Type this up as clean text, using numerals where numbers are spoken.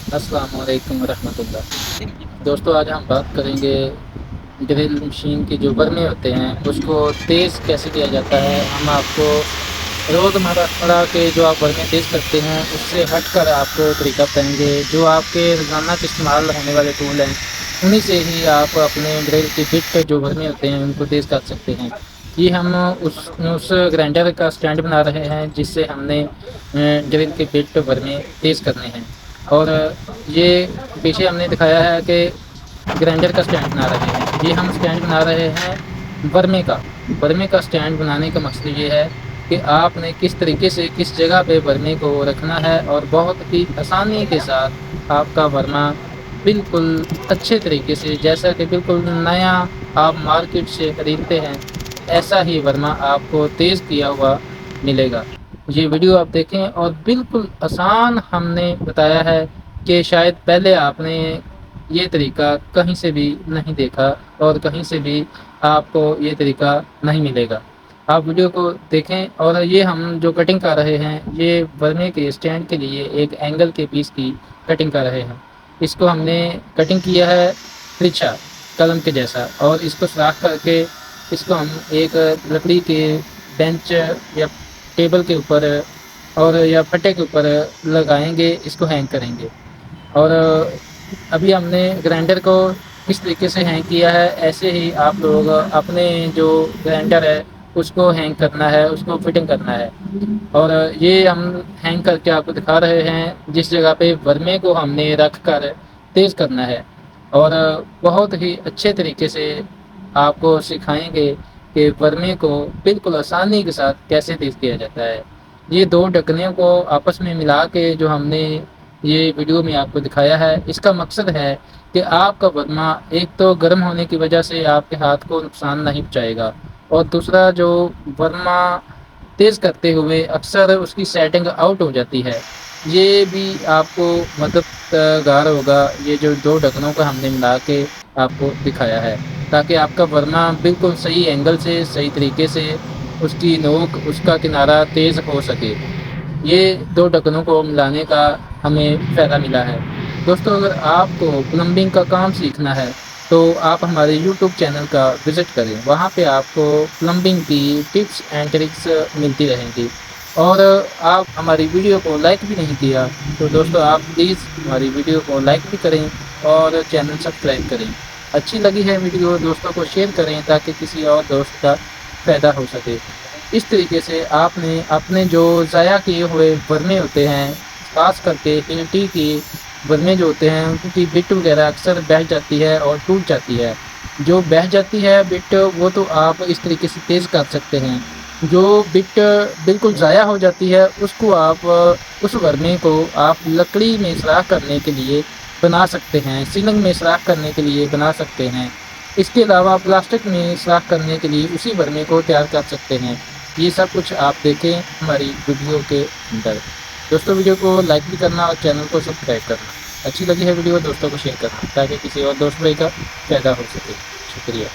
السلام علیکم ورحمۃ اللہ۔ دوستو آج ہم بات کریں گے ڈرل مشین کے جو برنے ہوتے ہیں اس کو تیز کیسے کیا جاتا ہے۔ ہم آپ کو روزمرہ کے جو آپ برنے تیز کرتے ہیں اس سے ہٹ کر آپ کو طریقہ بتائیں گے۔ جو آپ کے روزانہ کے استعمال ہونے والے ٹول ہیں انہی سے ہی آپ اپنے ڈرل کے بٹ کے جو برنے ہوتے ہیں ان کو تیز کر سکتے ہیں۔ یہ ہم اس گرائنڈر کا سٹینڈ بنا رہے ہیں جس سے ہم نے ڈرل کے بٹ برنے تیز کرنے ہیں، اور یہ پیچھے ہم نے دکھایا ہے کہ گرائنڈر کا سٹینڈ بنا رہے ہیں۔ یہ ہم سٹینڈ بنا رہے ہیں برمے کا سٹینڈ بنانے کا مقصد یہ ہے کہ آپ نے کس طریقے سے کس جگہ پہ برمے کو رکھنا ہے، اور بہت ہی آسانی کے ساتھ آپ کا برما بالکل اچھے طریقے سے، جیسا کہ بالکل نیا آپ مارکیٹ سے خریدتے ہیں، ایسا ہی برما آپ کو تیز کیا ہوا ملے گا۔ یہ ویڈیو آپ دیکھیں، اور بالکل آسان ہم نے بتایا ہے کہ شاید پہلے آپ نے یہ طریقہ کہیں سے بھی نہیں دیکھا، اور کہیں سے بھی آپ کو یہ طریقہ نہیں ملے گا۔ آپ ویڈیو کو دیکھیں، اور یہ ہم جو کٹنگ کر رہے ہیں یہ برنے کے اسٹینڈ کے لیے ایک اینگل کے پیس کی کٹنگ کر رہے ہیں۔ اس کو ہم نے کٹنگ کیا ہے ترچھا قلم کے جیسا، اور اس کو سوراخ کر کے اس کو ہم ایک لکڑی کے بینچ یا ٹیبل کے اوپر اور یا پٹے کے اوپر لگائیں گے، اس کو ہینگ کریں گے۔ اور ابھی ہم نے گرائنڈر کو کس طریقے سے ہینگ کیا ہے، ایسے ہی آپ لوگ اپنے جو گرائنڈر ہے اس کو ہینگ کرنا ہے، اس کو فٹنگ کرنا ہے۔ اور یہ ہم ہینگ کر کے آپ کو دکھا رہے ہیں جس جگہ پہ برمے کو ہم نے رکھ کر تیز کرنا ہے، اور بہت ہی اچھے طریقے سے آپ کو سکھائیں گے کہ برمے کو بالکل آسانی کے ساتھ کیسے تیز کیا جاتا ہے۔ یہ دو ڈھکنیوں کو آپس میں ملا کے جو ہم نے یہ ویڈیو میں آپ کو دکھایا ہے، اس کا مقصد ہے کہ آپ کا برما ایک تو گرم ہونے کی وجہ سے آپ کے ہاتھ کو نقصان نہیں پہنچائے گا، اور دوسرا جو برما تیز کرتے ہوئے اکثر اس کی سیٹنگ آؤٹ ہو جاتی ہے، یہ بھی آپ کو مددگار ہوگا۔ یہ جو دو ڈھکنوں کا ہم نے ملا کے آپ کو دکھایا ہے تاکہ آپ کا برما بالکل صحیح اینگل سے، صحیح طریقے سے اس کی نوک، اس کا کنارہ تیز ہو سکے۔ یہ دو ڈھکنوں کو ملانے کا ہمیں فائدہ ملا ہے۔ دوستو اگر آپ کو پلمبنگ کا کام سیکھنا ہے تو آپ ہمارے یوٹیوب چینل کا وزٹ کریں، وہاں پہ آپ کو پلمبنگ کی ٹپس اینڈ ٹرکس ملتی رہیں گی۔ اور آپ ہماری ویڈیو کو لائک بھی نہیں کیا تو دوستو آپ پلیز ہماری ویڈیو کو لائک بھی کریں اور چینل سبسکرائب کریں۔ اچھی لگی ہے ویڈیو، دوستوں کو شیئر کریں تاکہ کسی اور دوست کا فائدہ ہو سکے۔ اس طریقے سے آپ نے اپنے جو ضائع کیے ہوئے برنے ہوتے ہیں، خاص کر کے ہلٹی کی برنے جو ہوتے ہیں ان کی بٹ وغیرہ اکثر بہہ جاتی ہے اور ٹوٹ جاتی ہے۔ جو بہہ جاتی ہے بٹ وہ تو آپ اس طریقے سے تیز کر سکتے ہیں۔ جو بٹ بالکل ضائع ہو جاتی ہے اس کو آپ اس برنے کو آپ لکڑی میں سوراخ کرنے کے لیے بنا سکتے ہیں، سیلنگ میں سوراخ کرنے کے لیے بنا سکتے ہیں۔ اس کے علاوہ پلاسٹک میں سوراخ کرنے کے لیے اسی برنے کو تیار کر سکتے ہیں۔ یہ سب کچھ آپ دیکھیں ہماری ویڈیو کے اندر۔ دوستوں ویڈیو کو لائک بھی کرنا اور چینل کو سبسکرائب کرنا۔ اچھی لگی ہے ویڈیو دوستوں کو شیئر کرنا تاکہ کسی اور دوست بھائی کا فائدہ ہو سکے۔ شکریہ۔